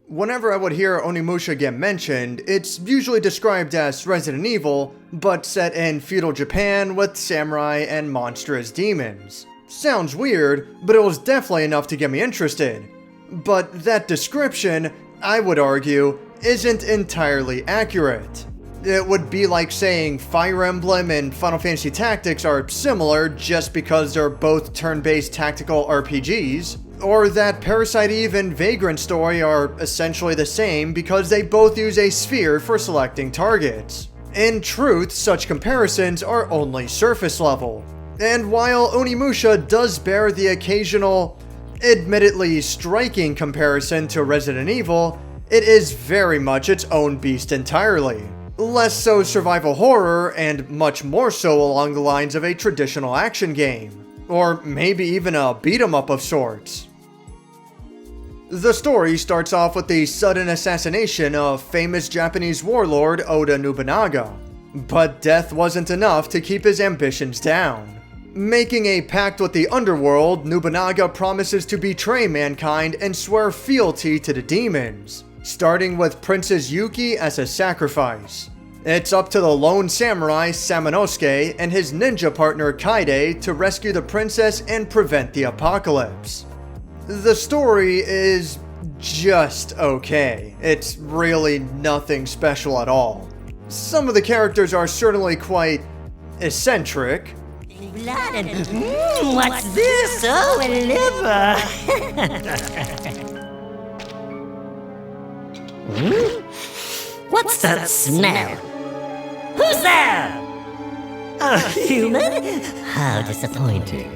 Whenever I would hear Onimusha get mentioned, it's usually described as Resident Evil, but set in feudal Japan with samurai and monstrous demons. Sounds weird, but it was definitely enough to get me interested. But that description, I would argue, isn't entirely accurate. It would be like saying Fire Emblem and Final Fantasy Tactics are similar just because they're both turn-based tactical RPGs, or that Parasite Eve and Vagrant Story are essentially the same because they both use a sphere for selecting targets. In truth, such comparisons are only surface level. And while Onimusha does bear the occasional, admittedly striking comparison to Resident Evil, it is very much its own beast entirely. Less so survival horror, and much more so along the lines of a traditional action game. Or maybe even a beat-em-up of sorts. The story starts off with the sudden assassination of famous Japanese warlord Oda Nobunaga. But death wasn't enough to keep his ambitions down. Making a pact with the underworld, Nobunaga promises to betray mankind and swear fealty to the demons, starting with Princess Yuki as a sacrifice. It's up to the lone samurai Samanosuke and his ninja partner Kaide to rescue the princess and prevent the apocalypse. The story is just okay. It's really nothing special at all. Some of the characters are certainly quite eccentric. Blood and what's this? Oh, a liver. What's that smell? Who's there? A human? How disappointing.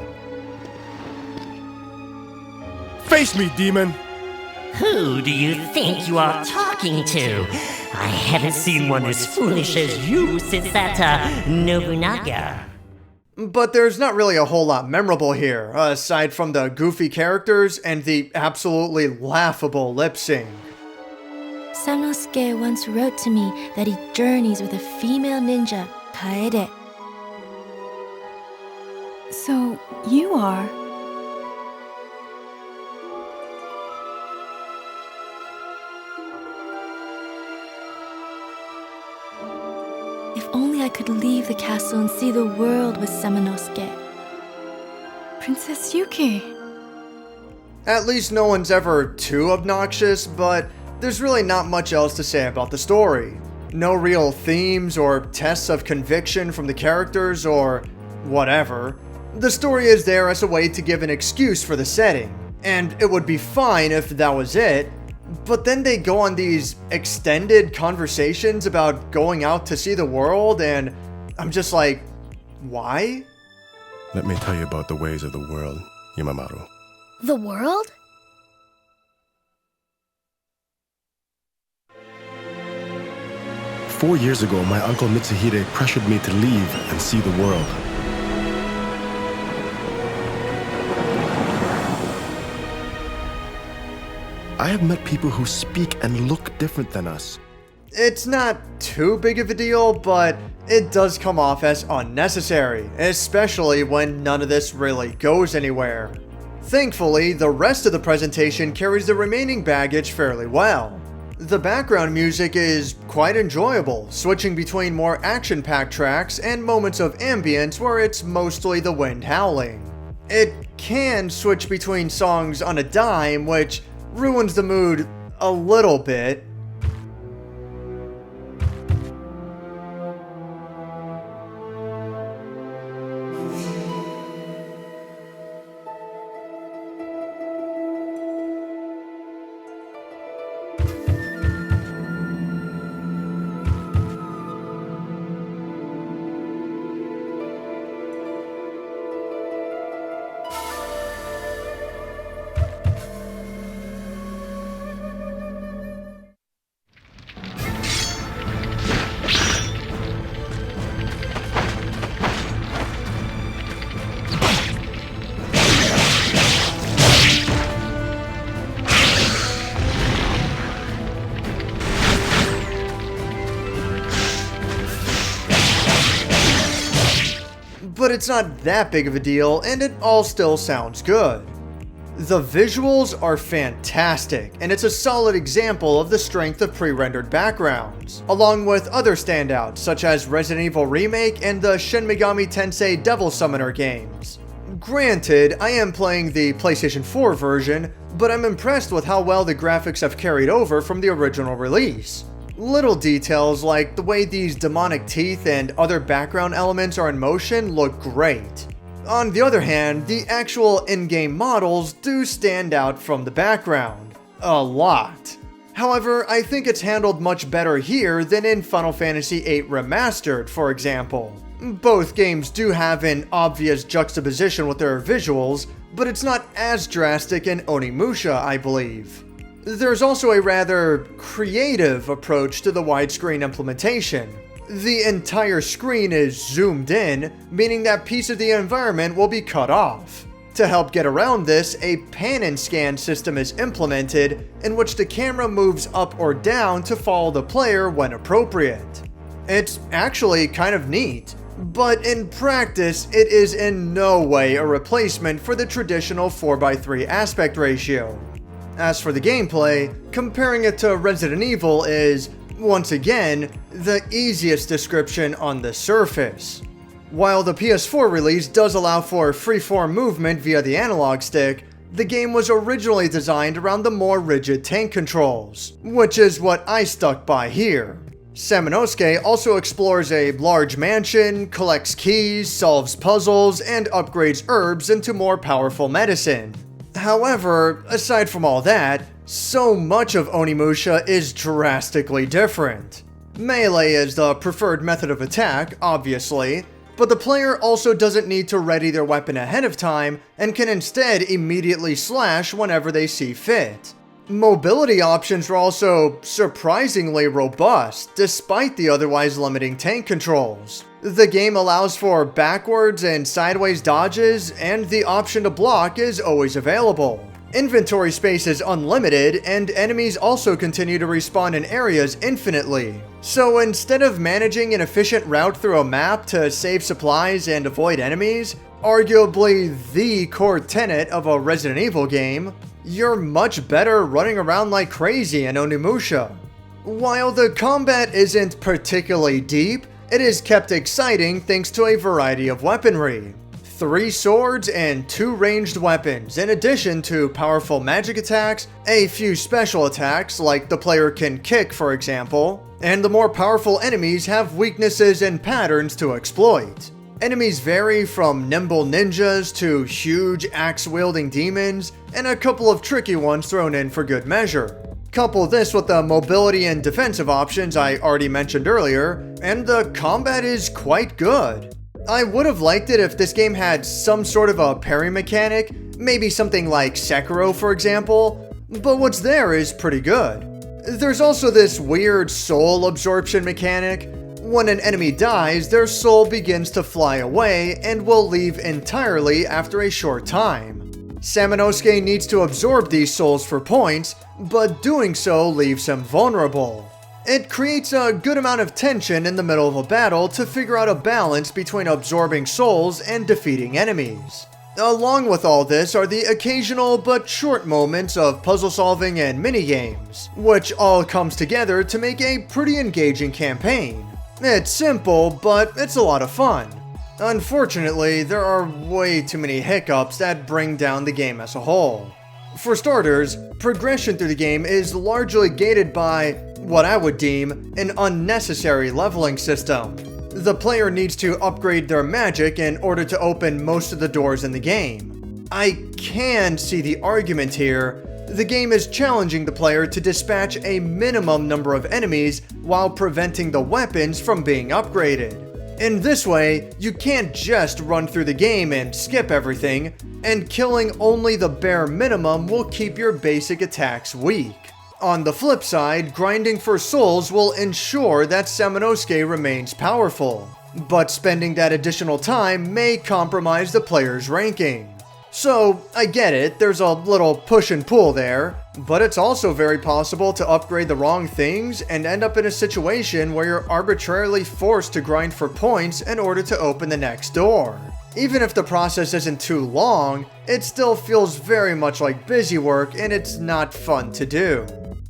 Face me, demon! Who do you think you are talking to? I haven't seen one as foolish as you since that, Nobunaga. But there's not really a whole lot memorable here, aside from the goofy characters and the absolutely laughable lip sync. Samanosuke once wrote to me that he journeys with a female ninja, Kaede. So, you are... If only I could leave the castle and see the world with Samanosuke. Princess Yuki. At least no one's ever too obnoxious, but there's really not much else to say about the story. No real themes or tests of conviction from the characters or whatever. The story is there as a way to give an excuse for the setting, and it would be fine if that was it. But then they go on these extended conversations about going out to see the world, and I'm just like, why? Let me tell you about the ways of the world, Yamamaru. The world? "4 years ago, my uncle Mitsuhide pressured me to leave and see the world. I have met people who speak and look different than us. It's not too big of a deal, but it does come off as unnecessary, especially when none of this really goes anywhere. Thankfully, the rest of the presentation carries the remaining baggage fairly well. The background music is quite enjoyable, switching between more action-packed tracks and moments of ambience where it's mostly the wind howling. It can switch between songs on a dime, which ruins the mood a little bit. But it's not that big of a deal, and it all still sounds good. The visuals are fantastic, and it's a solid example of the strength of pre-rendered backgrounds, along with other standouts such as Resident Evil Remake and the Shin Megami Tensei Devil Summoner games. Granted, I am playing the PlayStation 4 version, but I'm impressed with how well the graphics have carried over from the original release. Little details like the way these demonic teeth and other background elements are in motion look great. On the other hand, the actual in-game models do stand out from the background. A lot. However, I think it's handled much better here than in Final Fantasy VIII Remastered, for example. Both games do have an obvious juxtaposition with their visuals, but it's not as drastic in Onimusha, I believe. There's also a rather creative approach to the widescreen implementation. The entire screen is zoomed in, meaning that piece of the environment will be cut off. To help get around this, a pan and scan system is implemented, in which the camera moves up or down to follow the player when appropriate. It's actually kind of neat, but in practice, it is in no way a replacement for the traditional 4:3 aspect ratio. As for the gameplay, comparing it to Resident Evil is, once again, the easiest description on the surface. While the PS4 release does allow for freeform movement via the analog stick, the game was originally designed around the more rigid tank controls, which is what I stuck by here. Samanosuke also explores a large mansion, collects keys, solves puzzles, and upgrades herbs into more powerful medicine. However, aside from all that, so much of Onimusha is drastically different. Melee is the preferred method of attack, obviously, but the player also doesn't need to ready their weapon ahead of time and can instead immediately slash whenever they see fit. Mobility options are also surprisingly robust, despite the otherwise limiting tank controls. The game allows for backwards and sideways dodges, and the option to block is always available. Inventory space is unlimited, and enemies also continue to respawn in areas infinitely. So instead of managing an efficient route through a map to save supplies and avoid enemies, arguably the core tenet of a Resident Evil game, you're much better running around like crazy in Onimusha. While the combat isn't particularly deep, it is kept exciting thanks to a variety of weaponry. 3 swords and 2 ranged weapons, in addition to powerful magic attacks, a few special attacks like the player can kick for example, and the more powerful enemies have weaknesses and patterns to exploit. Enemies vary from nimble ninjas to huge axe-wielding demons, and a couple of tricky ones thrown in for good measure. Couple this with the mobility and defensive options I already mentioned earlier, and the combat is quite good. I would have liked it if this game had some sort of a parry mechanic, maybe something like Sekiro for example, but what's there is pretty good. There's also this weird soul absorption mechanic. When an enemy dies, their soul begins to fly away and will leave entirely after a short time. Samanosuke needs to absorb these souls for points, but doing so leaves him vulnerable. It creates a good amount of tension in the middle of a battle to figure out a balance between absorbing souls and defeating enemies. Along with all this are the occasional but short moments of puzzle solving and minigames, which all comes together to make a pretty engaging campaign. It's simple, but it's a lot of fun. Unfortunately, there are way too many hiccups that bring down the game as a whole. For starters, progression through the game is largely gated by what I would deem an unnecessary leveling system. The player needs to upgrade their magic in order to open most of the doors in the game. I can see the argument here. The game is challenging the player to dispatch a minimum number of enemies while preventing the weapons from being upgraded. In this way, you can't just run through the game and skip everything, and killing only the bare minimum will keep your basic attacks weak. On the flip side, grinding for souls will ensure that Samanosuke remains powerful, but spending that additional time may compromise the player's ranking. So, I get it, there's a little push and pull there, but it's also very possible to upgrade the wrong things and end up in a situation where you're arbitrarily forced to grind for points in order to open the next door. Even if the process isn't too long, it still feels very much like busy work and it's not fun to do.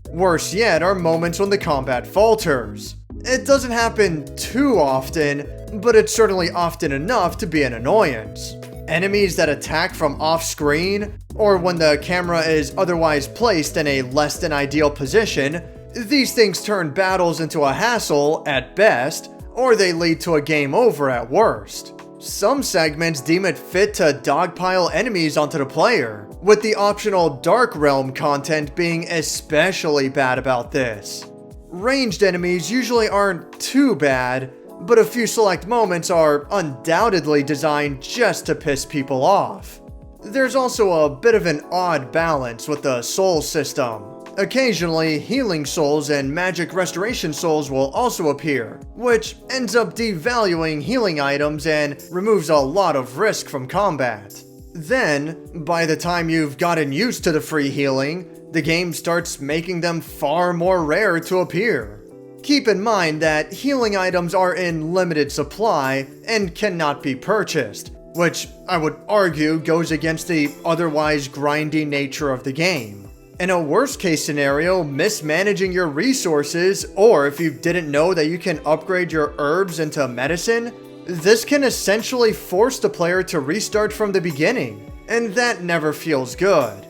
Worse yet are moments when the combat falters. It doesn't happen too often, but it's certainly often enough to be an annoyance. Enemies that attack from off-screen, or when the camera is otherwise placed in a less than ideal position, these things turn battles into a hassle at best, or they lead to a game over at worst. Some segments deem it fit to dogpile enemies onto the player, with the optional Dark Realm content being especially bad about this. Ranged enemies usually aren't too bad, but a few select moments are undoubtedly designed just to piss people off. There's also a bit of an odd balance with the soul system. Occasionally, healing souls and magic restoration souls will also appear, which ends up devaluing healing items and removes a lot of risk from combat. Then, by the time you've gotten used to the free healing, the game starts making them far more rare to appear. Keep in mind that healing items are in limited supply and cannot be purchased, which I would argue goes against the otherwise grindy nature of the game. In a worst case scenario, mismanaging your resources, or if you didn't know that you can upgrade your herbs into medicine, this can essentially force the player to restart from the beginning, and that never feels good.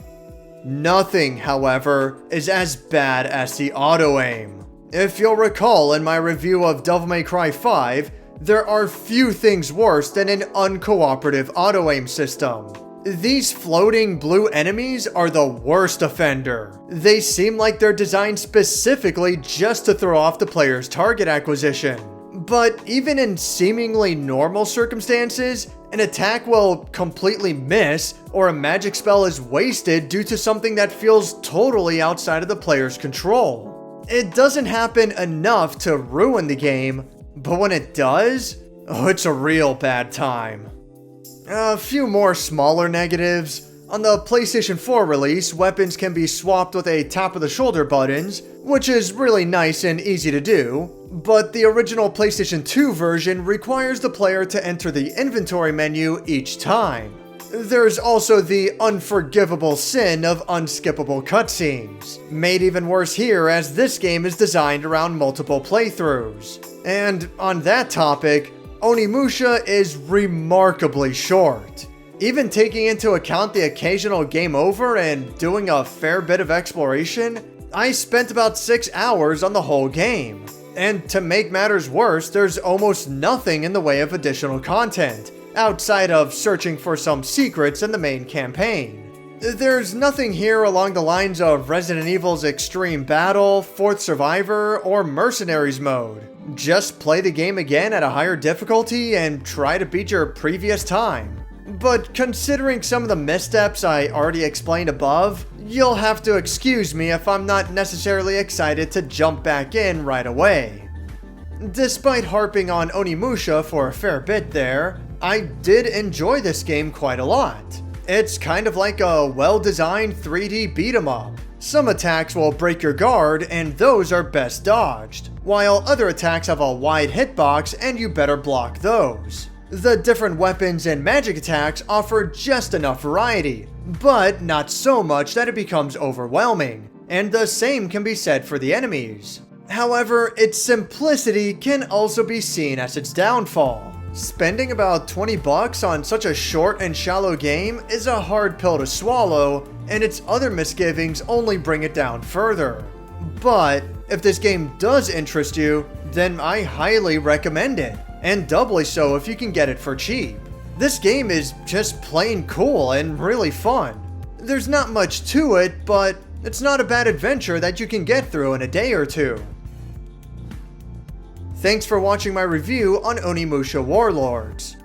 Nothing, however, is as bad as the auto-aim. If you'll recall in my review of Devil May Cry 5, there are few things worse than an uncooperative auto-aim system. These floating blue enemies are the worst offender. They seem like they're designed specifically just to throw off the player's target acquisition. But even in seemingly normal circumstances, an attack will completely miss, or a magic spell is wasted due to something that feels totally outside of the player's control. It doesn't happen enough to ruin the game, but when it does, oh, it's a real bad time. A few more smaller negatives. On the PlayStation 4 release, weapons can be swapped with a tap-of-the-shoulder buttons, which is really nice and easy to do, but the original PlayStation 2 version requires the player to enter the inventory menu each time. There's also the unforgivable sin of unskippable cut scenes, made even worse here as this game is designed around multiple playthroughs. And on that topic, Onimusha is remarkably short. Even taking into account the occasional game over and doing a fair bit of exploration, I spent about 6 hours on the whole game. And to make matters worse, there's almost nothing in the way of additional content, outside of searching for some secrets in the main campaign. There's nothing here along the lines of Resident Evil's Extreme Battle, Fourth Survivor, or Mercenaries mode. Just play the game again at a higher difficulty and try to beat your previous time. But considering some of the missteps I already explained above, you'll have to excuse me if I'm not necessarily excited to jump back in right away. Despite harping on Onimusha for a fair bit there, I did enjoy this game quite a lot. It's kind of like a well-designed 3D beat-em-up. Some attacks will break your guard and those are best dodged, while other attacks have a wide hitbox and you better block those. The different weapons and magic attacks offer just enough variety, but not so much that it becomes overwhelming, and the same can be said for the enemies. However, its simplicity can also be seen as its downfall. Spending about $20 on such a short and shallow game is a hard pill to swallow, and its other misgivings only bring it down further. But if this game does interest you, then I highly recommend it, and doubly so if you can get it for cheap. This game is just plain cool and really fun. There's not much to it, but it's not a bad adventure that you can get through in a day or two. Thanks for watching my review on Onimusha Warlords.